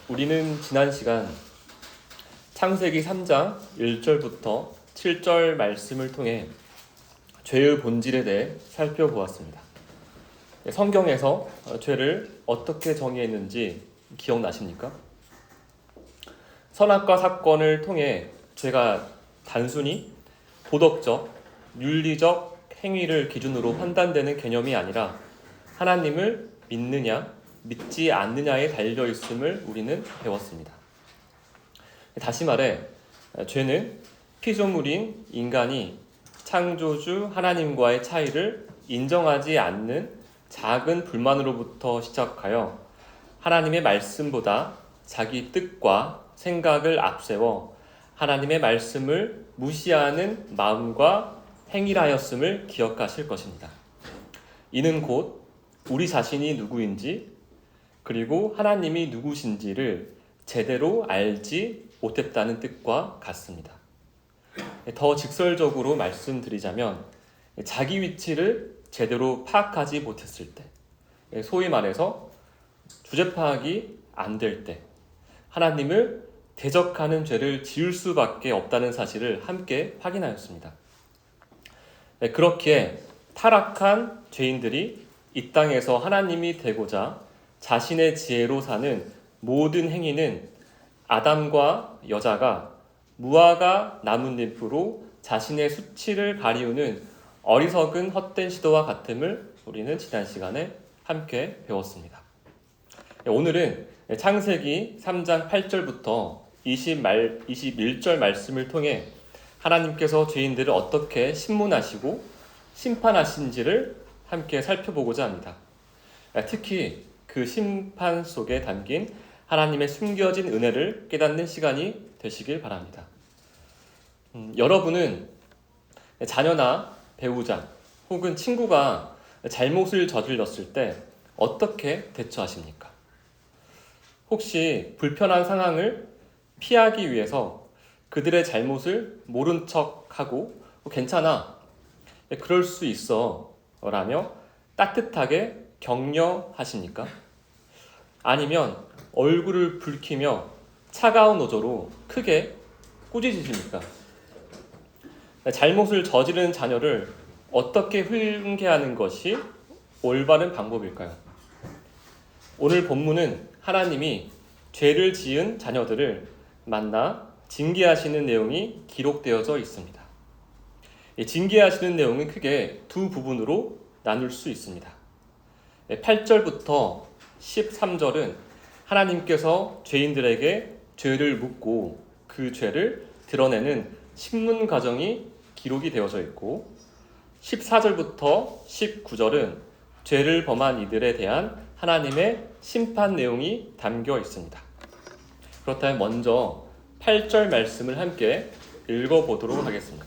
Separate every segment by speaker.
Speaker 1: 우리는 지난 시간 창세기 3장 1절부터 7절 말씀을 통해 죄의 본질에 대해 살펴보았습니다. 성경에서 죄를 어떻게 정의했는지 기억나십니까? 선악과 사건을 통해 죄가 단순히 도덕적, 윤리적 행위를 기준으로 판단되는 개념이 아니라 하나님을 믿느냐, 믿지 않느냐에 달려있음을 우리는 배웠습니다. 다시 말해, 죄는 피조물인 인간이 창조주 하나님과의 차이를 인정하지 않는 작은 불만으로부터 시작하여 하나님의 말씀보다 자기 뜻과 생각을 앞세워 하나님의 말씀을 무시하는 마음과 행위라였음을 기억하실 것입니다. 이는 곧 우리 자신이 누구인지 그리고 하나님이 누구신지를 제대로 알지 못했다는 뜻과 같습니다. 더 직설적으로 말씀드리자면 자기 위치를 제대로 파악하지 못했을 때, 소위 말해서 주제 파악이 안 될 때 하나님을 대적하는 죄를 지을 수밖에 없다는 사실을 함께 확인하였습니다. 그렇기에 타락한 죄인들이 이 땅에서 하나님이 되고자 자신의 지혜로 사는 모든 행위는 아담과 여자가 무화과 나뭇잎으로 자신의 수치를 가리우는 어리석은 헛된 시도와 같음을 우리는 지난 시간에 함께 배웠습니다. 오늘은 창세기 3장 8절부터 21절 말씀을 통해 하나님께서 죄인들을 어떻게 심문하시고 심판하신지를 함께 살펴보고자 합니다. 특히 그 심판 속에 담긴 하나님의 숨겨진 은혜를 깨닫는 시간이 되시길 바랍니다. 여러분은 자녀나 배우자 혹은 친구가 잘못을 저질렀을 때 어떻게 대처하십니까? 혹시 불편한 상황을 피하기 위해서 그들의 잘못을 모른 척하고 괜찮아, 그럴 수 있어 라며 따뜻하게 격려하십니까? 아니면 얼굴을 붉히며 차가운 어조로 크게 꾸짖으십니까? 잘못을 저지른 자녀를 어떻게 훈계하는 것이 올바른 방법일까요? 오늘 본문은 하나님이 죄를 지은 자녀들을 만나 징계하시는 내용이 기록되어져 있습니다. 징계하시는 내용은 크게 두 부분으로 나눌 수 있습니다. 8절부터 13절은 하나님께서 죄인들에게 죄를 묻고 그 죄를 드러내는 심문 과정이 기록이 되어져 있고 14절부터 19절은 죄를 범한 이들에 대한 하나님의 심판 내용이 담겨 있습니다. 그렇다면 먼저 8절 말씀을 함께 읽어보도록 하겠습니다.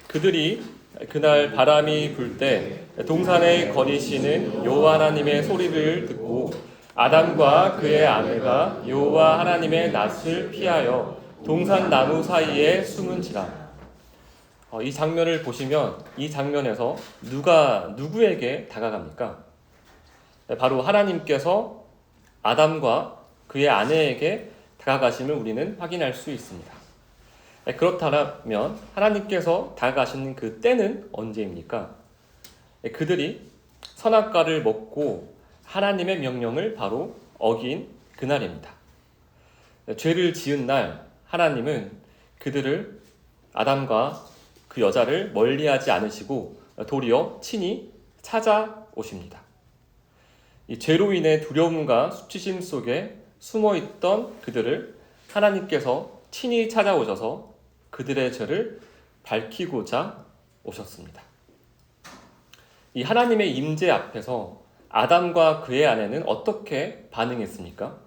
Speaker 1: 그들이 그날 바람이 불 때 동산에 거니시는 여호와 하나님의 소리를 듣고 아담과 그의 아내가 여호와 하나님의 낯을 피하여 동산 나무 사이에 숨은지라. 이 장면을 보시면 이 장면에서 누가 누구에게 다가갑니까? 바로 하나님께서 아담과 그의 아내에게 다가가심을 우리는 확인할 수 있습니다. 그렇다면 하나님께서 다가가시는 그 때는 언제입니까? 그들이 선악과를 먹고 하나님의 명령을 바로 어긴 그날입니다. 죄를 지은 날 하나님은 그들을 아담과 그 여자를 멀리하지 않으시고 도리어 친히 찾아오십니다. 이 죄로 인해 두려움과 수치심 속에 숨어있던 그들을 하나님께서 친히 찾아오셔서 그들의 죄를 밝히고자 오셨습니다. 이 하나님의 임재 앞에서 아담과 그의 아내는 어떻게 반응했습니까?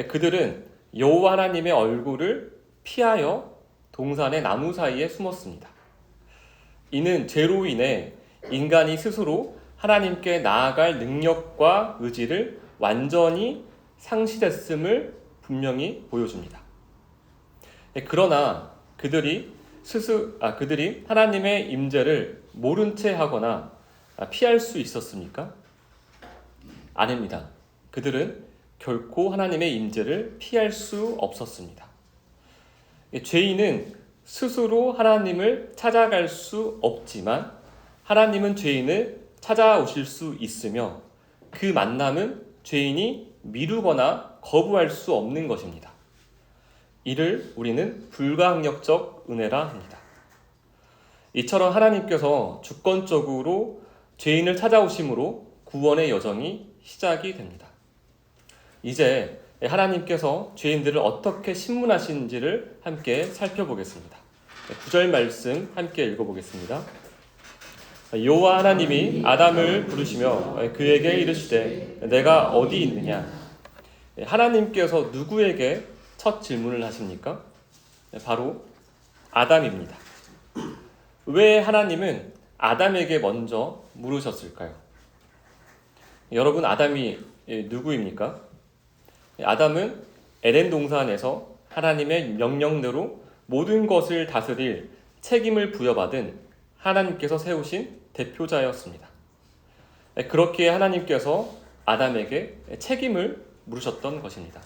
Speaker 1: 그들은 여호와 하나님의 얼굴을 피하여 동산의 나무 사이에 숨었습니다. 이는 죄로 인해 인간이 스스로 하나님께 나아갈 능력과 의지를 완전히 상실했음을 분명히 보여줍니다. 그러나 그들이 하나님의 임재를 모른 채 하거나 피할 수 있었습니까? 아닙니다. 그들은 결코 하나님의 임재를 피할 수 없었습니다. 죄인은 스스로 하나님을 찾아갈 수 없지만 하나님은 죄인을 찾아오실 수 있으며 그 만남은 죄인이 미루거나 거부할 수 없는 것입니다. 이를 우리는 불가항력적 은혜라 합니다. 이처럼 하나님께서 주권적으로 죄인을 찾아오심으로 구원의 여정이 시작이 됩니다. 이제 하나님께서 죄인들을 어떻게 신문하시는지를 함께 살펴보겠습니다. 9절 말씀 함께 읽어보겠습니다. 여호와 하나님이 아담을 부르시며 그에게 이르시되 내가 어디 있느냐. 하나님께서 누구에게 첫 질문을 하십니까? 바로 아담입니다. 왜 하나님은 아담에게 먼저 물으셨을까요? 여러분, 아담이 누구입니까? 아담은 에덴 동산에서 하나님의 명령대로 모든 것을 다스릴 책임을 부여받은 하나님께서 세우신 대표자였습니다. 그렇기에 하나님께서 아담에게 책임을 물으셨던 것입니다.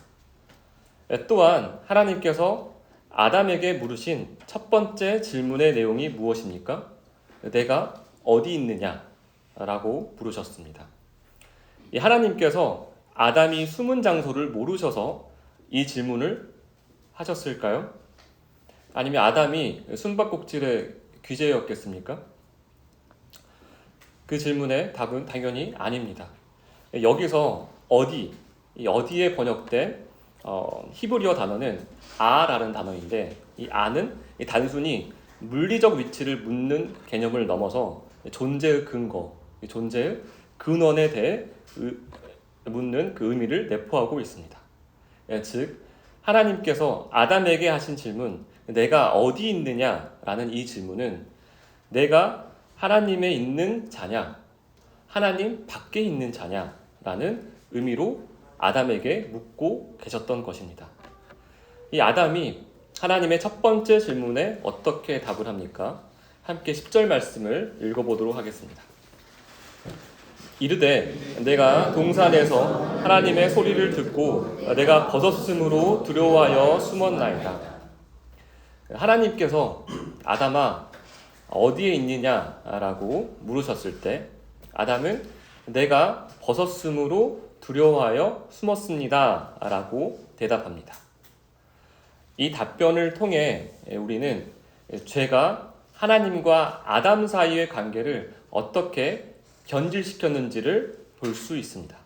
Speaker 1: 또한 하나님께서 아담에게 물으신 첫 번째 질문의 내용이 무엇입니까? 내가 어디 있느냐? 라고 물으셨습니다. 하나님께서 아담이 숨은 장소를 모르셔서 이 질문을 하셨을까요? 아니면 아담이 숨바꼭질의 귀재였겠습니까? 그 질문의 답은 당연히 아닙니다. 여기서 어디에 번역된 히브리어 단어는 아라는 단어인데, 이 아는 단순히 물리적 위치를 묻는 개념을 넘어서 존재의 근거, 존재의 근원에 대해 묻는 그 의미를 내포하고 있습니다. 즉, 하나님께서 아담에게 하신 질문, 내가 어디 있느냐라는 이 질문은 내가 하나님에 있는 자냐, 하나님 밖에 있는 자냐라는 의미로 아담에게 묻고 계셨던 것입니다. 이 아담이 하나님의 첫 번째 질문에 어떻게 답을 합니까? 함께 10절 말씀을 읽어보도록 하겠습니다. 이르되 내가 동산에서 하나님의 소리를 듣고 내가 벗었으므로 두려워하여 숨었나이다. 하나님께서 아담아 어디에 있느냐라고 물으셨을 때 아담은 내가 벗었으므로 두려워하여 숨었습니다 라고 대답합니다. 이 답변을 통해 우리는 죄가 하나님과 아담 사이의 관계를 어떻게 변질시켰는지를 볼 수 있습니다.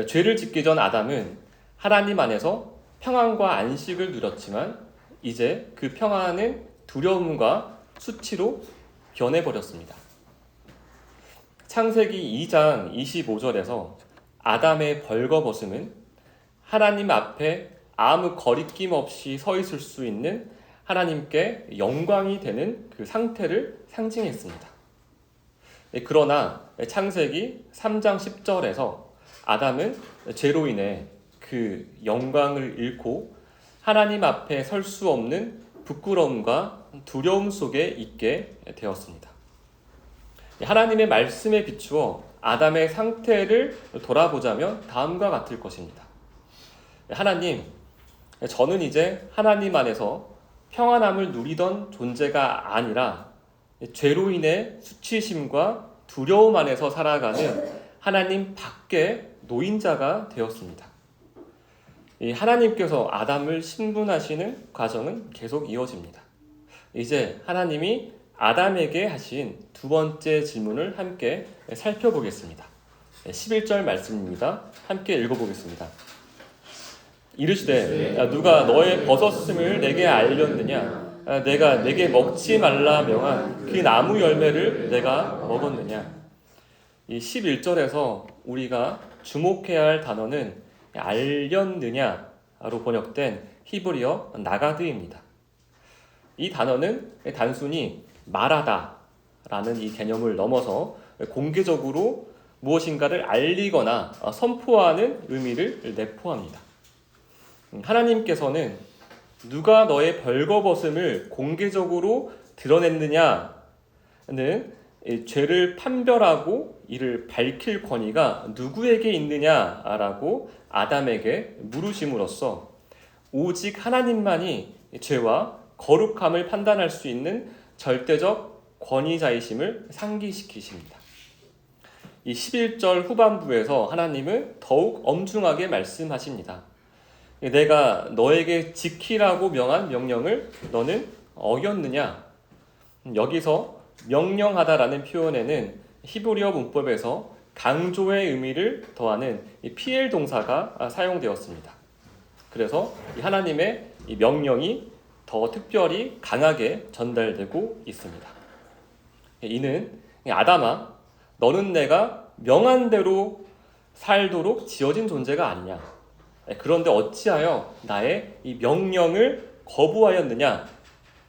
Speaker 1: 죄를 짓기 전 아담은 하나님 안에서 평안과 안식을 누렸지만 이제 그 평안은 두려움과 수치로 변해버렸습니다. 창세기 2장 25절에서 아담의 벌거벗음은 하나님 앞에 아무 거리낌 없이 서 있을 수 있는 하나님께 영광이 되는 그 상태를 상징했습니다. 그러나 창세기 3장 10절에서 아담은 죄로 인해 그 영광을 잃고 하나님 앞에 설 수 없는 부끄러움과 두려움 속에 있게 되었습니다. 하나님의 말씀에 비추어 아담의 상태를 돌아보자면 다음과 같을 것입니다. 하나님, 저는 이제 하나님 안에서 평안함을 누리던 존재가 아니라 죄로 인해 수치심과 두려움 안에서 살아가는 하나님 밖에 노인자가 되었습니다. 이 하나님께서 아담을 신분하시는 과정은 계속 이어집니다. 이제 하나님이 아담에게 하신 두 번째 질문을 함께 살펴보겠습니다. 11절 말씀입니다. 함께 읽어보겠습니다. 이르시되 누가 너의 벗었음을 내게 알렸느냐? 내가 내게 먹지 말라 명한 그 나무 열매를 내가 먹었느냐? 이 11절에서 우리가 주목해야 할 단어는 알렸느냐로 번역된 히브리어 나가드입니다. 이 단어는 단순히 말하다 라는 이 개념을 넘어서 공개적으로 무엇인가를 알리거나 선포하는 의미를 내포합니다. 하나님께서는 누가 너의 벌거벗음을 공개적으로 드러냈느냐는 이 죄를 판별하고 이를 밝힐 권위가 누구에게 있느냐라고 아담에게 물으심으로써 오직 하나님만이 죄와 거룩함을 판단할 수 있는 절대적 권위자이심을 상기시키십니다. 이 11절 후반부에서 하나님은 더욱 엄중하게 말씀하십니다. 내가 너에게 지키라고 명한 명령을 너는 어겼느냐? 여기서 명령하다라는 표현에는 히브리어 문법에서 강조의 의미를 더하는 피엘 동사가 사용되었습니다. 그래서 하나님의 이 명령이 더 특별히 강하게 전달되고 있습니다. 이는 아담아, 너는 내가 명한 대로 살도록 지어진 존재가 아니냐. 그런데 어찌하여 나의 이 명령을 거부하였느냐?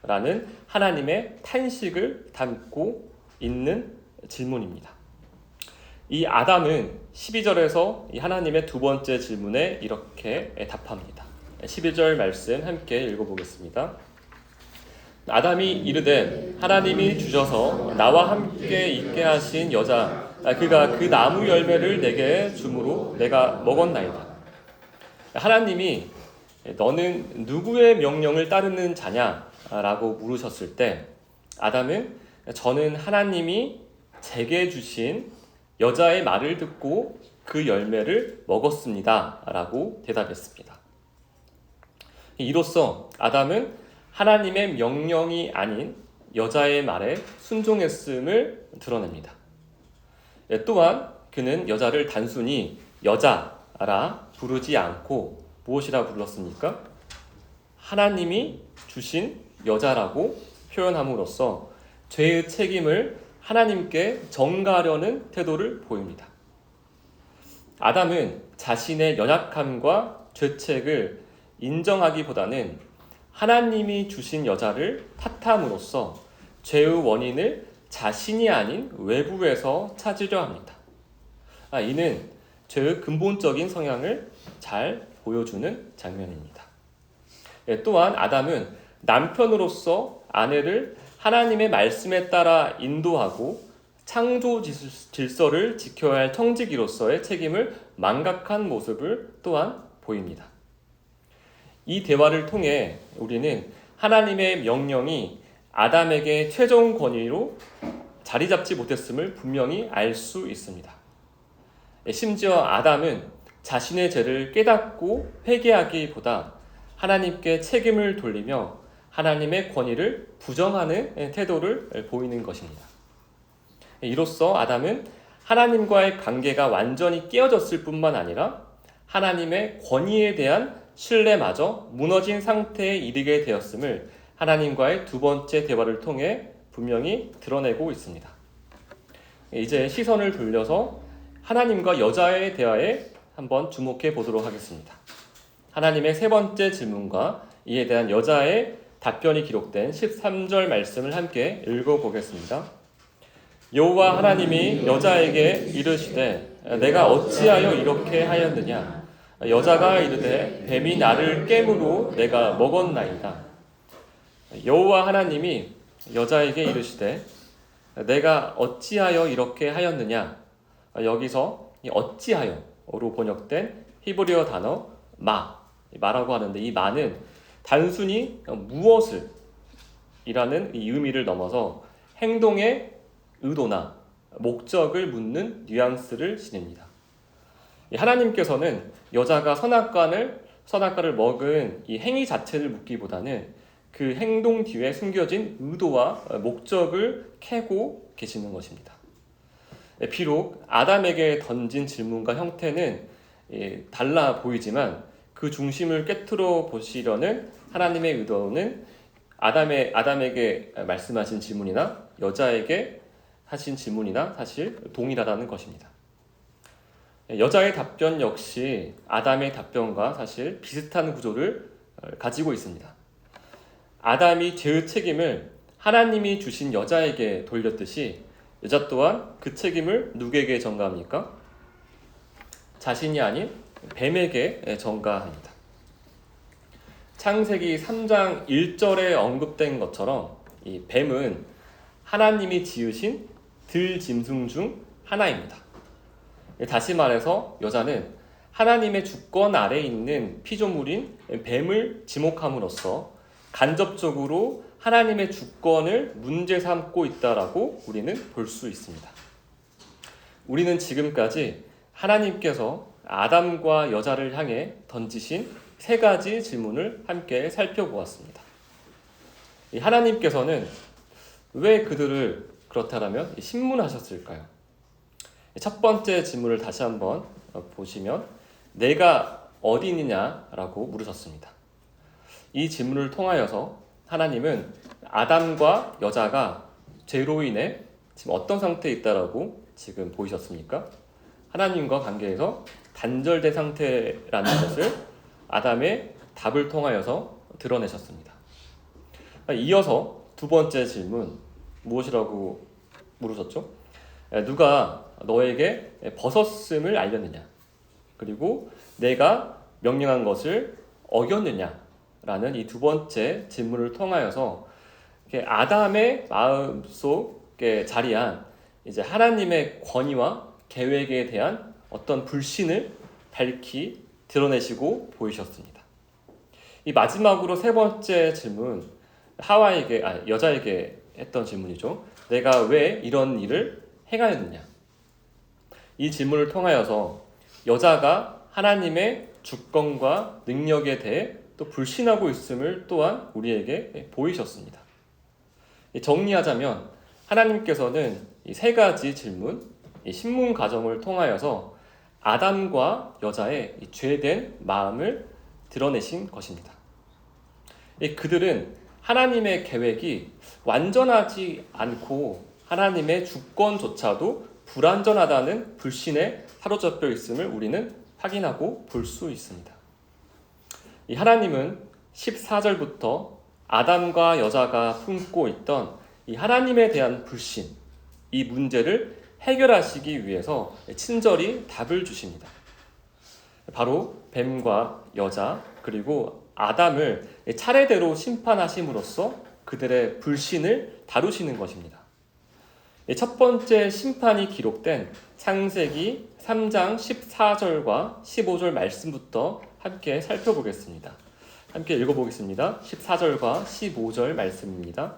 Speaker 1: 라는 하나님의 탄식을 담고 있는 질문입니다. 이 아담은 12절에서 이 하나님의 두 번째 질문에 이렇게 답합니다. 12절 말씀 함께 읽어보겠습니다. 아담이 이르되 하나님이 주셔서 나와 함께 있게 하신 여자 그가 그 나무 열매를 내게 주므로 내가 먹었나이다. 하나님이 너는 누구의 명령을 따르는 자냐? 라고 물으셨을 때 아담은 저는 하나님이 제게 주신 여자의 말을 듣고 그 열매를 먹었습니다. 라고 대답했습니다. 이로써 아담은 하나님의 명령이 아닌 여자의 말에 순종했음을 드러냅니다. 또한 그는 여자를 단순히 여자라 부르지 않고 무엇이라 불렀습니까? 하나님이 주신 여자라고 표현함으로써 죄의 책임을 하나님께 전가하려는 태도를 보입니다. 아담은 자신의 연약함과 죄책을 인정하기보다는 하나님이 주신 여자를 탓함으로써 죄의 원인을 자신이 아닌 외부에서 찾으려 합니다. 이는 죄의 근본적인 성향을 잘 보여주는 장면입니다. 또한 아담은 남편으로서 아내를 하나님의 말씀에 따라 인도하고 창조 질서를 지켜야 할 청지기로서의 책임을 망각한 모습을 또한 보입니다. 이 대화를 통해 우리는 하나님의 명령이 아담에게 최종 권위로 자리 잡지 못했음을 분명히 알 수 있습니다. 심지어 아담은 자신의 죄를 깨닫고 회개하기보다 하나님께 책임을 돌리며 하나님의 권위를 부정하는 태도를 보이는 것입니다. 이로써 아담은 하나님과의 관계가 완전히 깨어졌을 뿐만 아니라 하나님의 권위에 대한 신뢰마저 무너진 상태에 이르게 되었음을 하나님과의 두 번째 대화를 통해 분명히 드러내고 있습니다. 이제 시선을 돌려서 하나님과 여자의 대화에 한번 주목해 보도록 하겠습니다. 하나님의 세 번째 질문과 이에 대한 여자의 답변이 기록된 13절 말씀을 함께 읽어보겠습니다. 여호와 하나님이 여자에게 이르시되 내가 어찌하여 이렇게 하였느냐? 여자가 이르되 뱀이 나를 깨므로 내가 먹었나이다. 여호와 하나님이 여자에게 이르시되 내가 어찌하여 이렇게 하였느냐? 여기서 어찌하여로 번역된 히브리어 단어 마라고 하는데 이 마는 단순히 무엇을 이라는 이 의미를 넘어서 행동의 의도나 목적을 묻는 뉘앙스를 지닙니다. 하나님께서는 여자가 선악과를 먹은 이 행위 자체를 묻기보다는 그 행동 뒤에 숨겨진 의도와 목적을 캐고 계시는 것입니다. 비록 아담에게 던진 질문과 형태는 달라 보이지만 그 중심을 꿰뚫어 보시려는 하나님의 의도는 아담에게 말씀하신 질문이나 여자에게 하신 질문이나 사실 동일하다는 것입니다. 여자의 답변 역시 아담의 답변과 사실 비슷한 구조를 가지고 있습니다. 아담이 죄의 책임을 하나님이 주신 여자에게 돌렸듯이 여자 또한 그 책임을 누구에게 전가합니까? 자신이 아닌 뱀에게 전가합니다. 창세기 3장 1절에 언급된 것처럼 이 뱀은 하나님이 지으신 들짐승 중 하나입니다. 다시 말해서 여자는 하나님의 주권 아래에 있는 피조물인 뱀을 지목함으로써 간접적으로 하나님의 주권을 문제 삼고 있다라고 우리는 볼 수 있습니다. 우리는 지금까지 하나님께서 아담과 여자를 향해 던지신 세 가지 질문을 함께 살펴보았습니다. 하나님께서는 왜 그들을 그렇다라면 신문하셨을까요? 첫 번째 질문을 다시 한번 보시면 내가 어디 있느냐라고 물으셨습니다. 이 질문을 통하여서 하나님은 아담과 여자가 죄로 인해 지금 어떤 상태에 있다라고 지금 보이셨습니까? 하나님과 관계에서 단절된 상태라는 것을 아담의 답을 통하여서 드러내셨습니다. 이어서 두 번째 질문 무엇이라고 물으셨죠? 누가 너에게 벗었음을 알렸느냐? 그리고 내가 명령한 것을 어겼느냐라는 이 두 번째 질문을 통하여서 아담의 마음속에 자리한 이제 하나님의 권위와 계획에 대한 어떤 불신을 밝히 드러내시고 보이셨습니다. 이 마지막으로 세 번째 질문, 여자에게 했던 질문이죠. 내가 왜 이런 일을 행하였느냐? 이 질문을 통하여서 여자가 하나님의 주권과 능력에 대해 또 불신하고 있음을 또한 우리에게 보이셨습니다. 정리하자면 하나님께서는 이 세 가지 질문, 이 신문 과정을 통하여서 아담과 여자의 죄된 마음을 드러내신 것입니다. 그들은 하나님의 계획이 완전하지 않고 하나님의 주권조차도 불완전하다는 불신에 사로잡혀 있음을 우리는 확인하고 볼 수 있습니다. 이 하나님은 14절부터 아담과 여자가 품고 있던 이 하나님에 대한 불신, 이 문제를 해결하시기 위해서 친절히 답을 주십니다. 바로 뱀과 여자 그리고 아담을 차례대로 심판하심으로써 그들의 불신을 다루시는 것입니다. 첫 번째 심판이 기록된 창세기 3장 14절과 15절 말씀부터 함께 살펴보겠습니다. 함께 읽어보겠습니다. 14절과 15절 말씀입니다.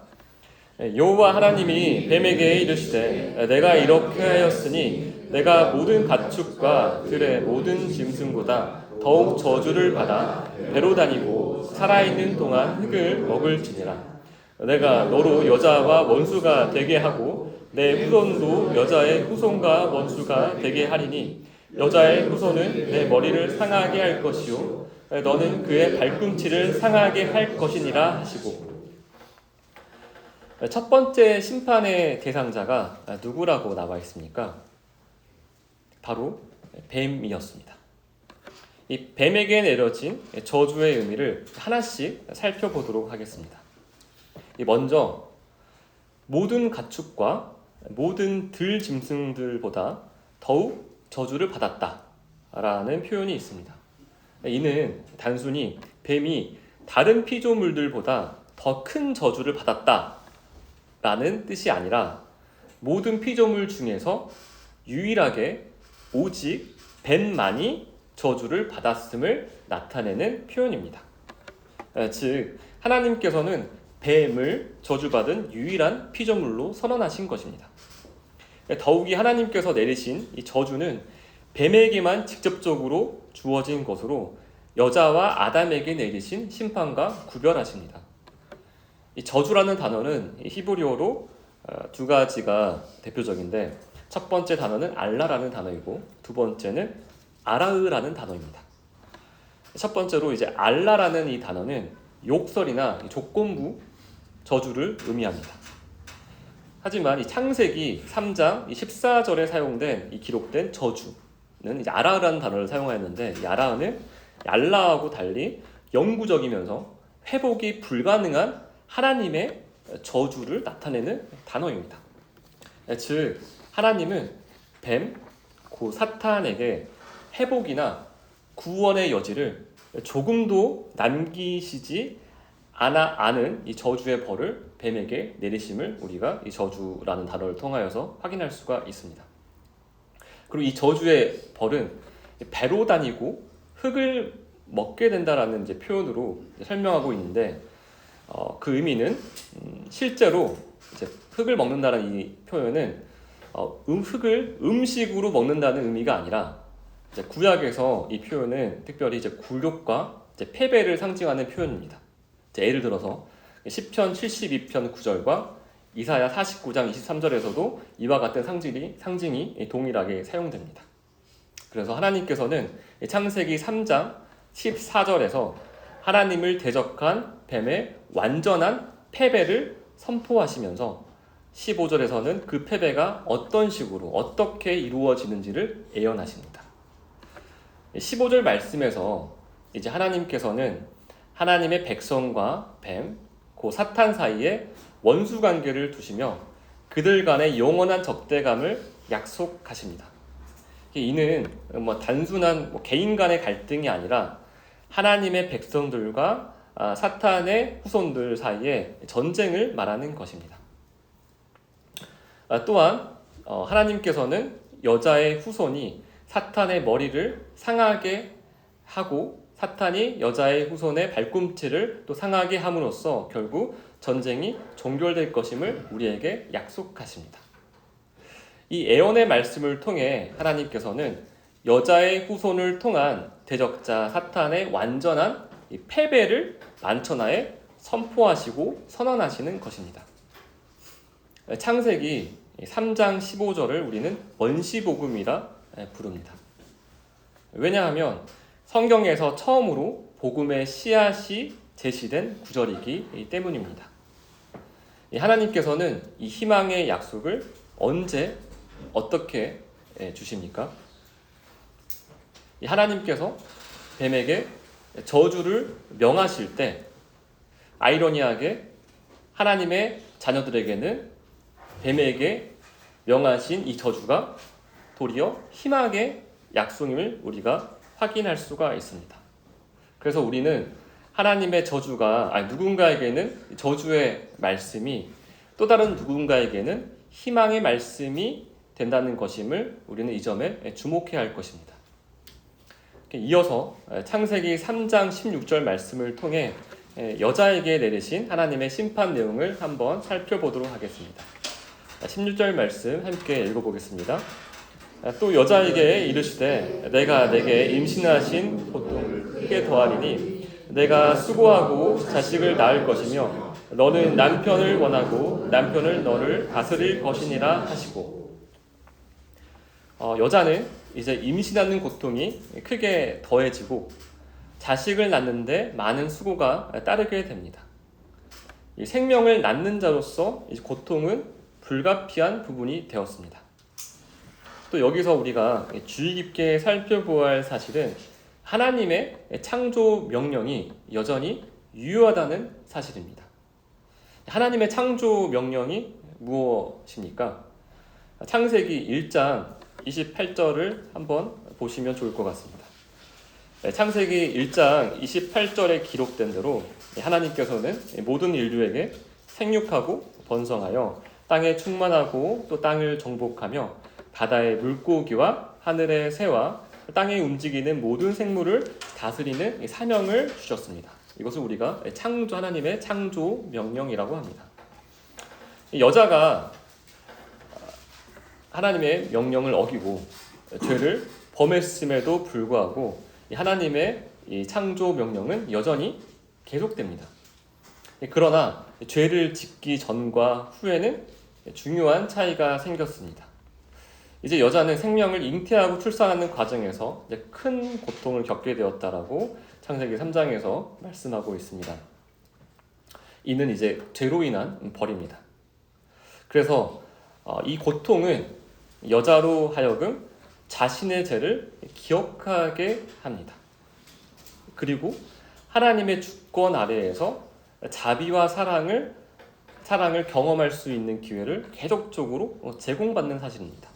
Speaker 1: 여호와 하나님이 뱀에게 이르시되 내가 이렇게 하였으니 내가 모든 가축과 들의 모든 짐승보다 더욱 저주를 받아 배로 다니고 살아있는 동안 흙을 먹을지니라. 내가 너로 여자와 원수가 되게 하고 내 후손도 여자의 후손과 원수가 되게 하리니 여자의 후손은 내 머리를 상하게 할 것이요 너는 그의 발꿈치를 상하게 할 것이니라 하시고. 첫 번째 심판의 대상자가 누구라고 나와 있습니까? 바로 뱀이었습니다. 이 뱀에게 내려진 저주의 의미를 하나씩 살펴보도록 하겠습니다. 먼저 모든 가축과 모든 들짐승들보다 더욱 저주를 받았다라는 표현이 있습니다. 이는 단순히 뱀이 다른 피조물들보다 더 큰 저주를 받았다라는 뜻이 아니라 모든 피조물 중에서 유일하게 오직 뱀만이 저주를 받았음을 나타내는 표현입니다. 즉 하나님께서는 뱀을 저주받은 유일한 피조물로 선언하신 것입니다. 더욱이 하나님께서 내리신 이 저주는 뱀에게만 직접적으로 주어진 것으로 여자와 아담에게 내리신 심판과 구별하십니다. 이 저주라는 단어는 히브리어로 두 가지가 대표적인데 첫 번째 단어는 알라라는 단어이고 두 번째는 아라으라는 단어입니다. 첫 번째로 이제 알라라는 이 단어는 욕설이나 조건부 저주를 의미합니다. 하지만 이 창세기 3장 14절에 사용된 이 기록된 저주는 이제 아라라는 단어를 사용하였는데 이 아라는 알라하고 달리 영구적이면서 회복이 불가능한 하나님의 저주를 나타내는 단어입니다. 즉 하나님은 뱀, 그 사탄에게 회복이나 구원의 여지를 조금도 남기시지 아는 이 저주의 벌을 뱀에게 내리심을 우리가 이 저주라는 단어를 통하여서 확인할 수가 있습니다. 그리고 이 저주의 벌은 배로 다니고 흙을 먹게 된다라는 이제 표현으로 설명하고 있는데 그 의미는 실제로 이제 흙을 먹는다는 이 표현은 흙을 음식으로 먹는다는 의미가 아니라 이제 구약에서 이 표현은 특별히 이제 굴욕과 이제 패배를 상징하는 표현입니다. 이제 예를 들어서 시편 72편 9절과 이사야 49장 23절에서도 이와 같은 상징이 동일하게 사용됩니다. 그래서 하나님께서는 창세기 3장 14절에서 하나님을 대적한 뱀의 완전한 패배를 선포하시면서 15절에서는 그 패배가 어떤 식으로 어떻게 이루어지는지를 예언하십니다. 15절 말씀에서 이제 하나님께서는 하나님의 백성과 뱀, 그 사탄 사이에 원수 관계를 두시며 그들 간의 영원한 적대감을 약속하십니다. 이는 단순한 개인 간의 갈등이 아니라 하나님의 백성들과 사탄의 후손들 사이에 전쟁을 말하는 것입니다. 또한 하나님께서는 여자의 후손이 사탄의 머리를 상하게 하고 사탄이 여자의 후손의 발꿈치를 또 상하게 함으로써 결국 전쟁이 종결될 것임을 우리에게 약속하십니다. 이 예언의 말씀을 통해 하나님께서는 여자의 후손을 통한 대적자 사탄의 완전한 패배를 만천하에 선포하시고 선언하시는 것입니다. 창세기 3장 15절을 우리는 원시복음이라 부릅니다. 왜냐하면 성경에서 처음으로 복음의 씨앗이 제시된 구절이기 때문입니다. 하나님께서는 이 희망의 약속을 언제 어떻게 주십니까? 하나님께서 뱀에게 저주를 명하실 때 아이러니하게 하나님의 자녀들에게는 뱀에게 명하신 이 저주가 도리어 희망의 약속임을 우리가 확인할 수가 있습니다. 그래서 우리는 하나님의 저주가 누군가에게는 저주의 말씀이 또 다른 누군가에게는 희망의 말씀이 된다는 것임을 우리는 이 점에 주목해야 할 것입니다. 이어서 창세기 3장 16절 말씀을 통해 여자에게 내리신 하나님의 심판 내용을 한번 살펴보도록 하겠습니다. 16절 말씀 함께 읽어보겠습니다. 또 여자에게 이르시되 내가 내게 임신하신 고통을 크게 더하리니 내가 수고하고 자식을 낳을 것이며 너는 남편을 원하고 남편을 너를 다스릴 것이니라 하시고 여자는 이제 임신하는 고통이 크게 더해지고 자식을 낳는데 많은 수고가 따르게 됩니다. 이 생명을 낳는 자로서 이 고통은 불가피한 부분이 되었습니다. 또 여기서 우리가 주의 깊게 살펴보아야 할 사실은 하나님의 창조 명령이 여전히 유효하다는 사실입니다. 하나님의 창조 명령이 무엇입니까? 창세기 1장 28절을 한번 보시면 좋을 것 같습니다. 창세기 1장 28절에 기록된 대로 하나님께서는 모든 인류에게 생육하고 번성하여 땅에 충만하고 또 땅을 정복하며 바다의 물고기와 하늘의 새와 땅에 움직이는 모든 생물을 다스리는 사명을 주셨습니다. 이것을 우리가 하나님의 창조 명령이라고 합니다. 여자가 하나님의 명령을 어기고 죄를 범했음에도 불구하고 하나님의 이 창조 명령은 여전히 계속됩니다. 그러나 죄를 짓기 전과 후에는 중요한 차이가 생겼습니다. 이제 여자는 생명을 잉태하고 출산하는 과정에서 이제 큰 고통을 겪게 되었다라고 창세기 3장에서 말씀하고 있습니다. 이는 이제 죄로 인한 벌입니다. 그래서 이 고통은 여자로 하여금 자신의 죄를 기억하게 합니다. 그리고 하나님의 주권 아래에서 자비와 사랑을 경험할 수 있는 기회를 계속적으로 제공받는 사실입니다.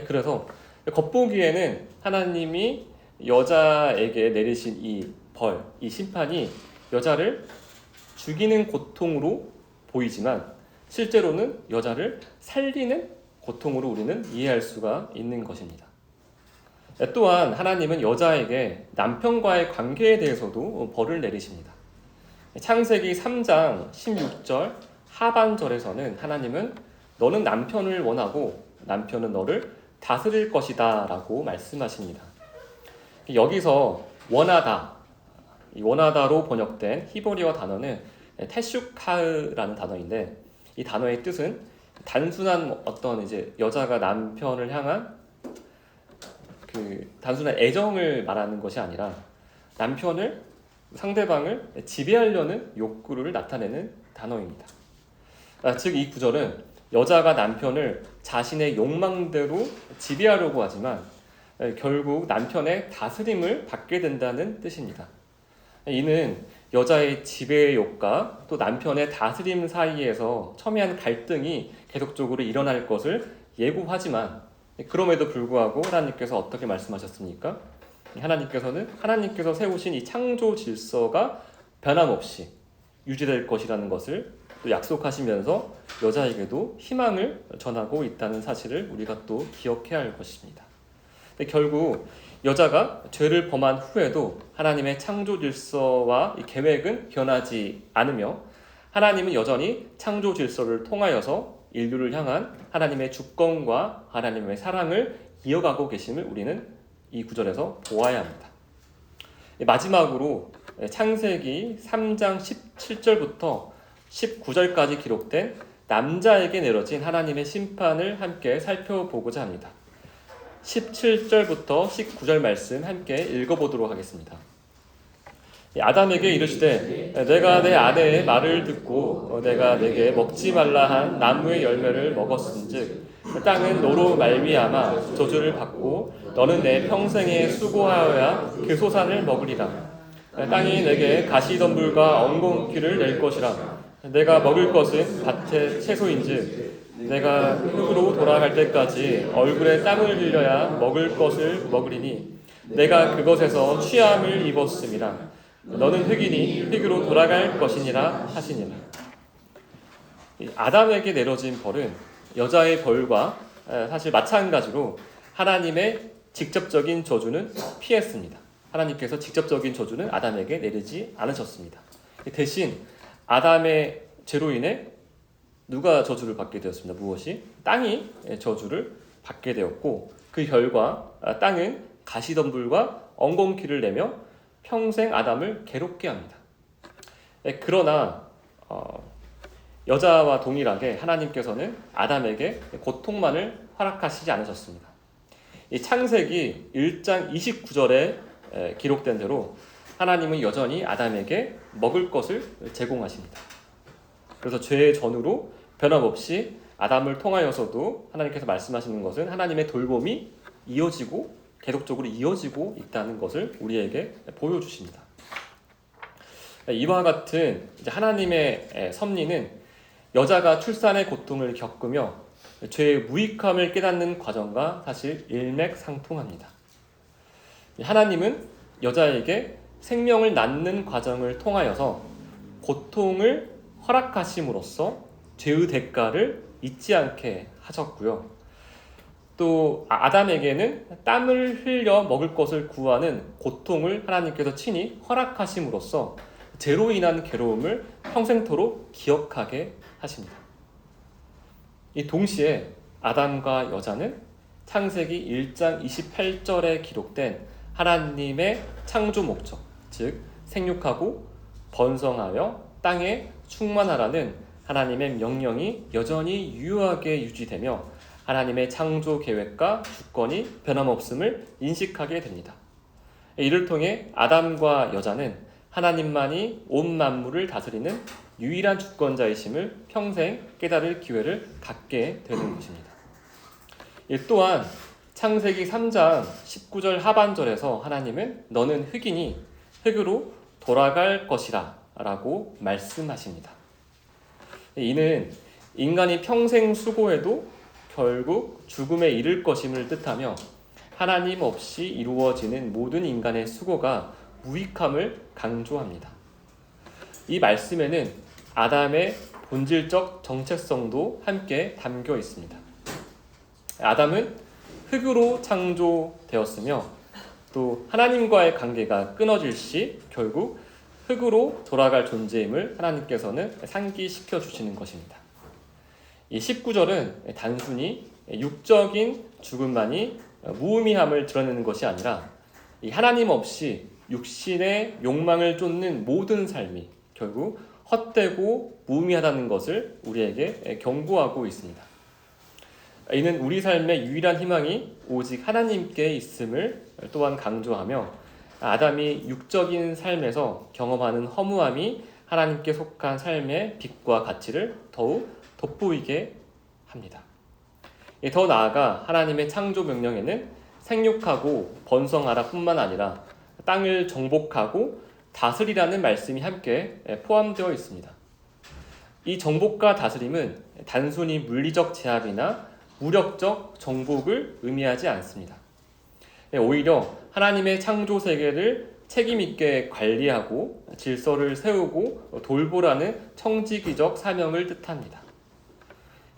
Speaker 1: 그래서 겉보기에는 하나님이 여자에게 내리신 이 벌, 이 심판이 여자를 죽이는 고통으로 보이지만 실제로는 여자를 살리는 고통으로 우리는 이해할 수가 있는 것입니다. 또한 하나님은 여자에게 남편과의 관계에 대해서도 벌을 내리십니다. 창세기 3장 16절 하반절에서는 하나님은 너는 남편을 원하고 남편은 너를 다스릴 것이다 라고 말씀하십니다. 여기서 원하다, 이 원하다로 번역된 히브리어 단어는 테슈카흐라는 단어인데 이 단어의 뜻은 단순한 어떤 이제 여자가 남편을 향한 그 단순한 애정을 말하는 것이 아니라 남편을 상대방을 지배하려는 욕구를 나타내는 단어입니다. 즉 이 구절은 여자가 남편을 자신의 욕망대로 지배하려고 하지만 결국 남편의 다스림을 받게 된다는 뜻입니다. 이는 여자의 지배의 욕과 또 남편의 다스림 사이에서 첨예한 갈등이 계속적으로 일어날 것을 예고하지만 그럼에도 불구하고 하나님께서 어떻게 말씀하셨습니까? 하나님께서 세우신 이 창조 질서가 변함없이 유지될 것이라는 것을 또 약속하시면서 여자에게도 희망을 전하고 있다는 사실을 우리가 또 기억해야 할 것입니다. 결국 여자가 죄를 범한 후에도 하나님의 창조 질서와 이 계획은 변하지 않으며 하나님은 여전히 창조 질서를 통하여서 인류를 향한 하나님의 주권과 하나님의 사랑을 이어가고 계심을 우리는 이 구절에서 보아야 합니다. 마지막으로 창세기 3장 17절부터 19절까지 기록된 남자에게 내려진 하나님의 심판을 함께 살펴보고자 합니다. 17절부터 19절 말씀 함께 읽어보도록 하겠습니다. 아담에게 이르시되 내가 내 아내의 말을 듣고 내가 내게 먹지 말라 한 나무의 열매를 먹었은즉 땅은 너로 말미암아 저주를 받고 너는 내 평생에 수고하여야 그 소산을 먹으리라. 땅이 내게 가시덤불과 엉겅퀴를 낼 것이라. 내가 먹을 것은 밭의 채소인즉 내가 흙으로 돌아갈 때까지 얼굴에 땀을 흘려야 먹을 것을 먹으리니 내가 그것에서 취함을 입었음이라. 너는 흙이니 흙으로 돌아갈 것이니라 하시니라. 아담에게 내려진 벌은 여자의 벌과 사실 마찬가지로 하나님의 직접적인 저주는 피했습니다. 하나님께서 직접적인 저주는 아담에게 내리지 않으셨습니다. 대신 아담의 죄로 인해 누가 저주를 받게 되었습니다. 무엇이? 땅이 저주를 받게 되었고 그 결과 땅은 가시덤불과 엉겅퀴를 내며 평생 아담을 괴롭게 합니다. 그러나 여자와 동일하게 하나님께서는 아담에게 고통만을 허락하시지 않으셨습니다. 이 창세기 1장 29절에 기록된 대로 하나님은 여전히 아담에게 먹을 것을 제공하십니다. 그래서 죄의 전후로 변함없이 아담을 통하여서도 하나님께서 말씀하시는 것은 하나님의 돌봄이 계속적으로 이어지고 있다는 것을 우리에게 보여주십니다. 이와 같은 하나님의 섭리는 여자가 출산의 고통을 겪으며 죄의 무익함을 깨닫는 과정과 사실 일맥상통합니다. 하나님은 여자에게 생명을 낳는 과정을 통하여서 고통을 허락하심으로써 죄의 대가를 잊지 않게 하셨고요. 또 아담에게는 땀을 흘려 먹을 것을 구하는 고통을 하나님께서 친히 허락하심으로써 죄로 인한 괴로움을 평생토록 기억하게 하십니다. 이 동시에 아담과 여자는 창세기 1장 28절에 기록된 하나님의 창조 목적, 즉 생육하고 번성하여 땅에 충만하라는 하나님의 명령이 여전히 유효하게 유지되며 하나님의 창조 계획과 주권이 변함없음을 인식하게 됩니다. 이를 통해 아담과 여자는 하나님만이 온 만물을 다스리는 유일한 주권자이심을 평생 깨달을 기회를 갖게 되는 것입니다. 또한 창세기 3장 19절 하반절에서 하나님은 너는 흙이니 흙으로 돌아갈 것이라 라고 말씀하십니다. 이는 인간이 평생 수고해도 결국 죽음에 이를 것임을 뜻하며 하나님 없이 이루어지는 모든 인간의 수고가 무익함을 강조합니다. 이 말씀에는 아담의 본질적 정체성도 함께 담겨 있습니다. 아담은 흙으로 창조되었으며 또 하나님과의 관계가 끊어질 시 결국 흙으로 돌아갈 존재임을 하나님께서는 상기시켜 주시는 것입니다. 이 19절은 단순히 육적인 죽음만이 무의미함을 드러내는 것이 아니라 이 하나님 없이 육신의 욕망을 쫓는 모든 삶이 결국 헛되고 무의미하다는 것을 우리에게 경고하고 있습니다. 이는 우리 삶의 유일한 희망이 오직 하나님께 있음을 또한 강조하며 아담이 육적인 삶에서 경험하는 허무함이 하나님께 속한 삶의 빛과 가치를 더욱 돋보이게 합니다. 더 나아가 하나님의 창조 명령에는 생육하고 번성하라 뿐만 아니라 땅을 정복하고 다스리라는 말씀이 함께 포함되어 있습니다. 이 정복과 다스림은 단순히 물리적 제압이나 무력적 정복을 의미하지 않습니다. 오히려 하나님의 창조 세계를 책임있게 관리하고 질서를 세우고 돌보라는 청지기적 사명을 뜻합니다.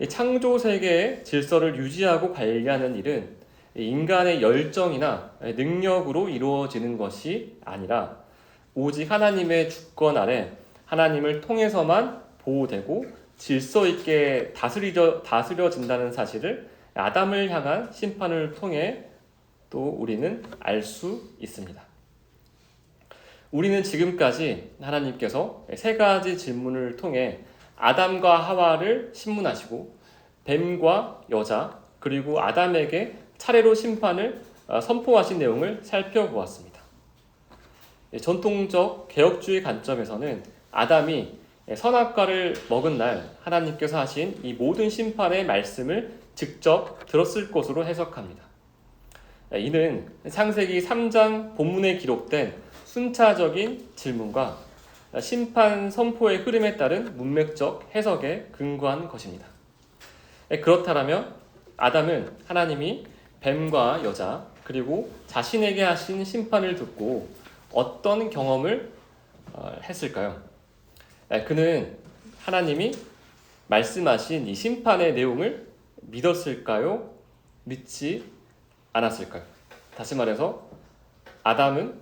Speaker 1: 창조 세계의 질서를 유지하고 관리하는 일은 인간의 열정이나 능력으로 이루어지는 것이 아니라 오직 하나님의 주권 아래 하나님을 통해서만 보호되고 질서 있게 다스려진다는 사실을 아담을 향한 심판을 통해 또 우리는 알 수 있습니다. 우리는 지금까지 하나님께서 세 가지 질문을 통해 아담과 하와를 신문하시고 뱀과 여자 그리고 아담에게 차례로 심판을 선포하신 내용을 살펴보았습니다. 전통적 개혁주의 관점에서는 아담이 선악과를 먹은 날 하나님께서 하신 이 모든 심판의 말씀을 직접 들었을 것으로 해석합니다. 이는 창세기 3장 본문에 기록된 순차적인 질문과 심판 선포의 흐름에 따른 문맥적 해석에 근거한 것입니다. 그렇다면 아담은 하나님이 뱀과 여자 그리고 자신에게 하신 심판을 듣고 어떤 경험을 했을까요? 그는 하나님이 말씀하신 이 심판의 내용을 믿었을까요? 믿지 않았을까요? 다시 말해서 아담은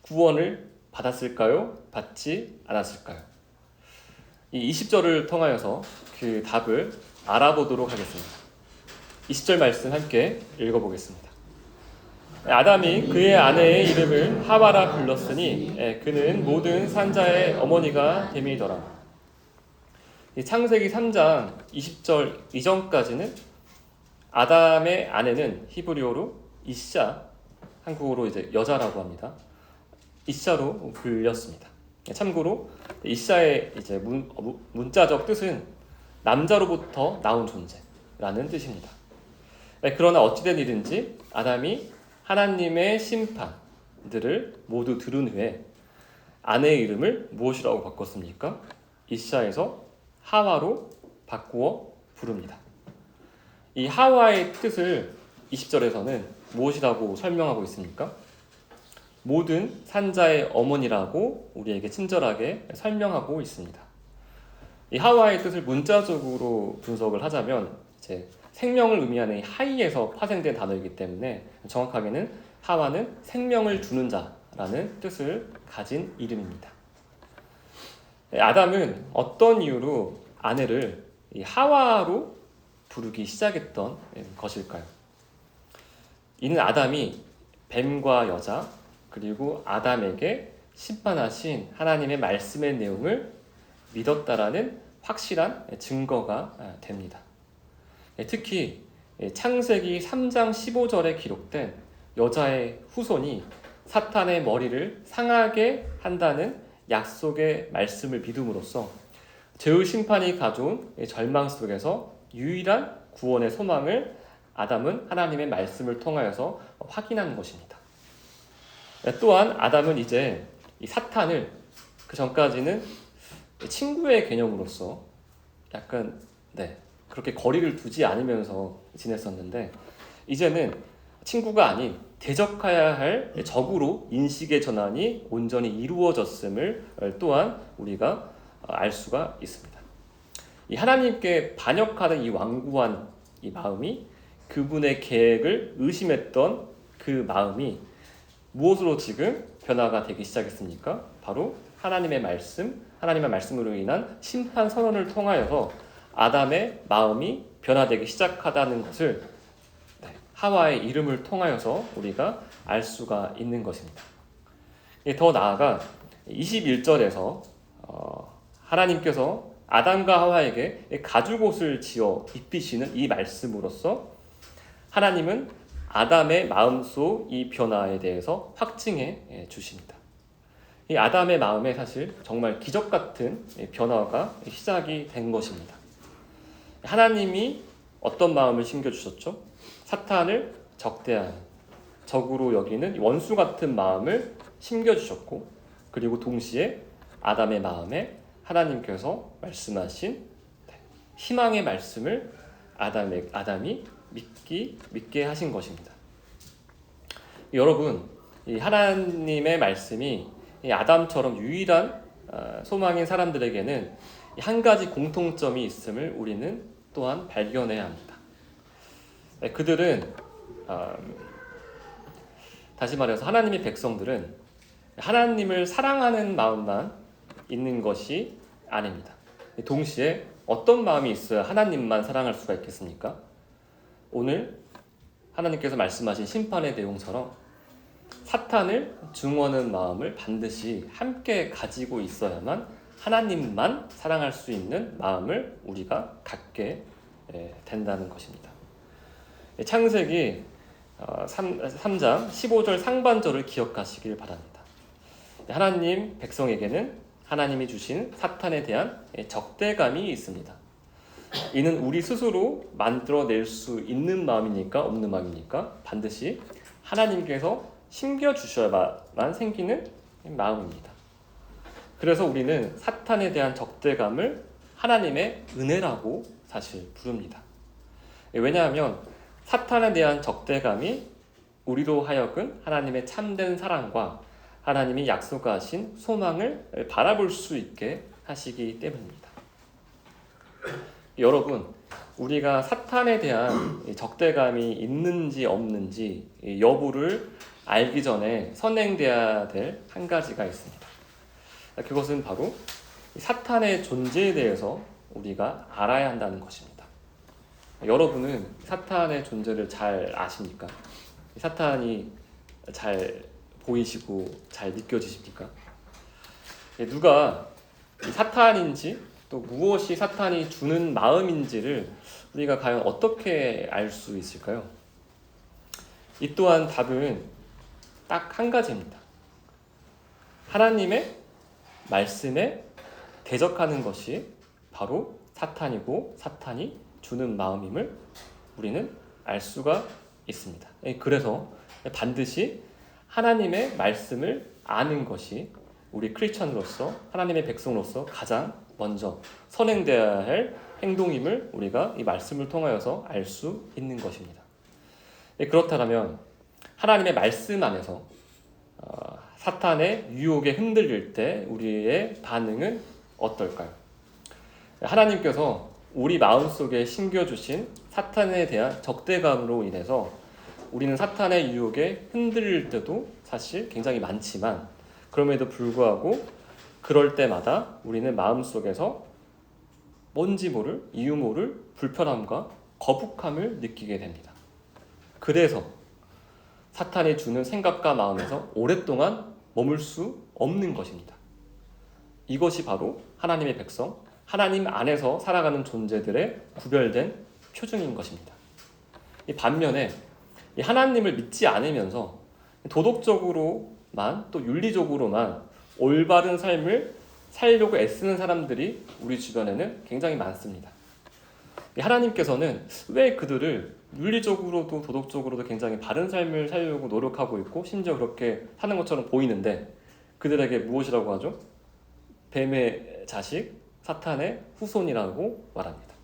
Speaker 1: 구원을 받았을까요? 받지 않았을까요? 이 20절을 통하여서 그 답을 알아보도록 하겠습니다. 20절 말씀 함께 읽어보겠습니다. 아담이 그의 아내의 이름을 하와라 불렀으니 그는 모든 산자의 어머니가 됨이더라. 창세기 3장 20절 이전까지는 아담의 아내는 히브리어로 이샤, 한국어로 이제 여자라고 합니다. 이샤로 불렸습니다. 참고로 이샤의 이제 문자적 뜻은 남자로부터 나온 존재라는 뜻입니다. 그러나 어찌된 일인지 아담이 하나님의 심판들을 모두 들은 후에 아내의 이름을 무엇이라고 바꿨습니까? 이샤에서 하와로 바꾸어 부릅니다. 이 하와의 뜻을 20절에서는 무엇이라고 설명하고 있습니까? 모든 산자의 어머니라고 우리에게 친절하게 설명하고 있습니다. 이 하와의 뜻을 문자적으로 분석을 하자면 이제 생명을 의미하는 하이에서 파생된 단어이기 때문에 정확하게는 하와는 생명을 주는 자라는 뜻을 가진 이름입니다. 아담은 어떤 이유로 아내를 이 하와로 부르기 시작했던 것일까요? 이는 아담이 뱀과 여자 그리고 아담에게 심판하신 하나님의 말씀의 내용을 믿었다라는 확실한 증거가 됩니다. 특히 창세기 3장 15절에 기록된 여자의 후손이 사탄의 머리를 상하게 한다는 약속의 말씀을 믿음으로써 죄의 심판이 가져온 절망 속에서 유일한 구원의 소망을 아담은 하나님의 말씀을 통하여서 확인한 것입니다. 또한 아담은 이제 이 사탄을 그 전까지는 친구의 개념으로서 약간 그렇게 거리를 두지 않으면서 지냈었는데 이제는 친구가 아닌 대적해야 할 적으로 인식의 전환이 온전히 이루어졌음을 또한 우리가 알 수가 있습니다. 이 하나님께 반역하는 이 완고한 이 마음이, 그분의 계획을 의심했던 그 마음이 무엇으로 지금 변화가 되기 시작했습니까? 바로 하나님의 말씀으로 인한 심판 선언을 통하여서 아담의 마음이 변화되기 시작하다는 것을 하와의 이름을 통하여서 우리가 알 수가 있는 것입니다. 더 나아가 21절에서 하나님께서 아담과 하와에게 가죽옷을 지어 입히시는 이 말씀으로써 하나님은 아담의 마음속 이 변화에 대해서 확증해 주십니다. 이 아담의 마음에 사실 정말 기적 같은 변화가 시작이 된 것입니다. 하나님이 어떤 마음을 심겨주셨죠? 사탄을 적대하는, 적으로 여기는 원수 같은 마음을 심겨주셨고, 그리고 동시에 아담의 마음에 하나님께서 말씀하신 희망의 말씀을 아담이 믿게 하신 것입니다. 여러분, 이 하나님의 말씀이 이 아담처럼 유일한 소망인 사람들에게는 한 가지 공통점이 있음을 우리는 또한 발견해야 합니다. 그들은 다시 말해서 하나님의 백성들은 하나님을 사랑하는 마음만 있는 것이 아닙니다. 동시에 어떤 마음이 있어야 하나님만 사랑할 수가 있겠습니까? 오늘 하나님께서 말씀하신 심판의 내용처럼 사탄을 증오하는 마음을 반드시 함께 가지고 있어야만 하나님만 사랑할 수 있는 마음을 우리가 갖게 된다는 것입니다. 창세기 3장 15절 상반절을 기억하시길 바랍니다. 하나님 백성에게는 하나님이 주신 사탄에 대한 적대감이 있습니다. 이는 우리 스스로 만들어낼 수 있는 마음입니까? 없는 마음입니까? 반드시 하나님께서 심겨주셔야만 생기는 마음입니다. 그래서 우리는 사탄에 대한 적대감을 하나님의 은혜라고 사실 부릅니다. 왜냐하면 사탄에 대한 적대감이 우리로 하여금 하나님의 참된 사랑과 하나님이 약속하신 소망을 바라볼 수 있게 하시기 때문입니다. 여러분, 우리가 사탄에 대한 적대감이 있는지 없는지 여부를 알기 전에 선행돼야 될 한 가지가 있습니다. 그것은 바로 사탄의 존재에 대해서 우리가 알아야 한다는 것입니다. 여러분은 사탄의 존재를 잘 아십니까? 사탄이 잘 보이시고 잘 느껴지십니까? 누가 사탄인지 또 무엇이 사탄이 주는 마음인지를 우리가 과연 어떻게 알 수 있을까요? 이 또한 답은 딱 한 가지입니다. 하나님의 말씀에 대적하는 것이 바로 사탄이고 사탄이 주는 마음임을 우리는 알 수가 있습니다. 그래서 반드시 하나님의 말씀을 아는 것이 우리 크리스천으로서, 하나님의 백성으로서 가장 먼저 선행되어야 할 행동임을 우리가 이 말씀을 통하여서 알 수 있는 것입니다. 그렇다면 하나님의 말씀 안에서 사탄의 유혹에 흔들릴 때 우리의 반응은 어떨까요? 하나님께서 우리 마음속에 심겨주신 사탄에 대한 적대감으로 인해서 우리는 사탄의 유혹에 흔들릴 때도 사실 굉장히 많지만, 그럼에도 불구하고 그럴 때마다 우리는 마음속에서 뭔지 모를, 이유 모를 불편함과 거북함을 느끼게 됩니다. 그래서 사탄이 주는 생각과 마음에서 오랫동안 머물 수 없는 것입니다. 이것이 바로 하나님의 백성, 하나님 안에서 살아가는 존재들의 구별된 표징인 것입니다. 이 반면에 이 하나님을 믿지 않으면서 도덕적으로만 또 윤리적으로만 올바른 삶을 살려고 애쓰는 사람들이 우리 주변에는 굉장히 많습니다. 하나님께서는 왜 그들을 윤리적으로도 도덕적으로도 굉장히 바른 삶을 살려고 노력하고 있고 심지어 그렇게 사는 것처럼 보이는데 그들에게 무엇이라고 하죠? 뱀의 자식, 사탄의 후손이라고 말합니다.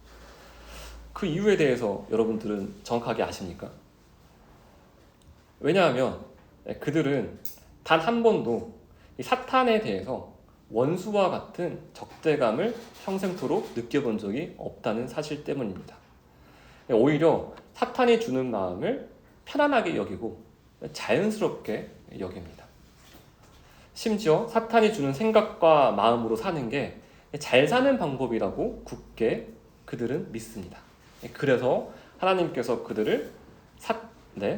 Speaker 1: 그 이유에 대해서 여러분들은 정확하게 아십니까? 왜냐하면 그들은 단 한 번도 이 사탄에 대해서 원수와 같은 적대감을 평생토록 느껴본 적이 없다는 사실 때문입니다. 오히려 사탄이 주는 마음을 편안하게 여기고 자연스럽게 여깁니다. 심지어 사탄이 주는 생각과 마음으로 사는 게 잘 사는 방법이라고 굳게 그들은 믿습니다. 그래서 하나님께서 그들을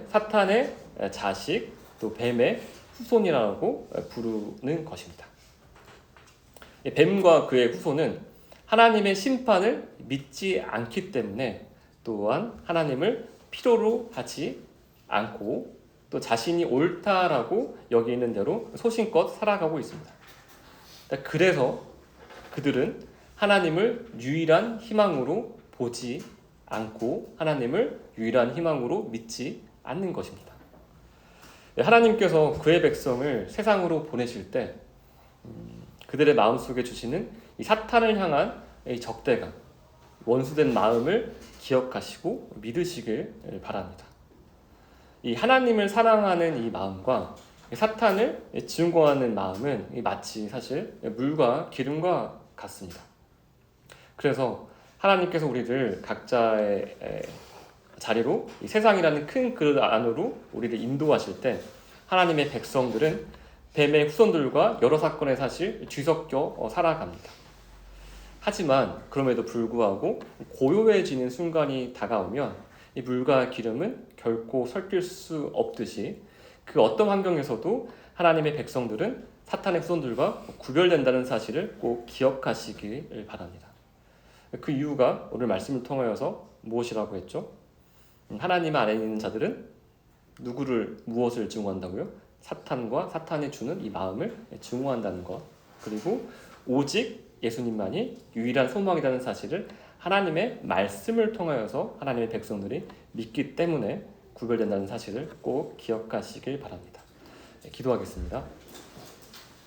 Speaker 1: 사탄의 자식, 또 뱀의 후손이라고 부르는 것입니다. 뱀과 그의 후손은 하나님의 심판을 믿지 않기 때문에 또한 하나님을 필요로 하지 않고 또 자신이 옳다라고 여기는 대로 소신껏 살아가고 있습니다. 그래서 그들은 하나님을 유일한 희망으로 보지 않고 하나님을 유일한 희망으로 믿지 않는 것입니다. 하나님께서 그의 백성을 세상으로 보내실 때 그들의 마음속에 주시는 이 사탄을 향한 이 적대감, 원수된 마음을 기억하시고 믿으시길 바랍니다. 이 하나님을 사랑하는 이 마음과 사탄을 증거하는 마음은 마치 사실 물과 기름과 같습니다. 그래서 하나님께서 우리를 각자의 자리로 이 세상이라는 큰 그릇 안으로 우리를 인도하실 때 하나님의 백성들은 뱀의 후손들과 여러 사건의 사실 뒤섞여 살아갑니다. 하지만 그럼에도 불구하고 고요해지는 순간이 다가오면 이 물과 기름은 결코 섞일 수 없듯이 그 어떤 환경에서도 하나님의 백성들은 사탄의 후손들과 구별된다는 사실을 꼭 기억하시길 바랍니다. 그 이유가 오늘 말씀을 통하여서 무엇이라고 했죠? 하나님 안에 있는 자들은 무엇을 증오한다고요? 사탄과 사탄이 주는 이 마음을 증오한다는 것, 그리고 오직 예수님만이 유일한 소망이라는 사실을 하나님의 말씀을 통하여서 하나님의 백성들이 믿기 때문에 구별된다는 사실을 꼭 기억하시길 바랍니다. 기도하겠습니다.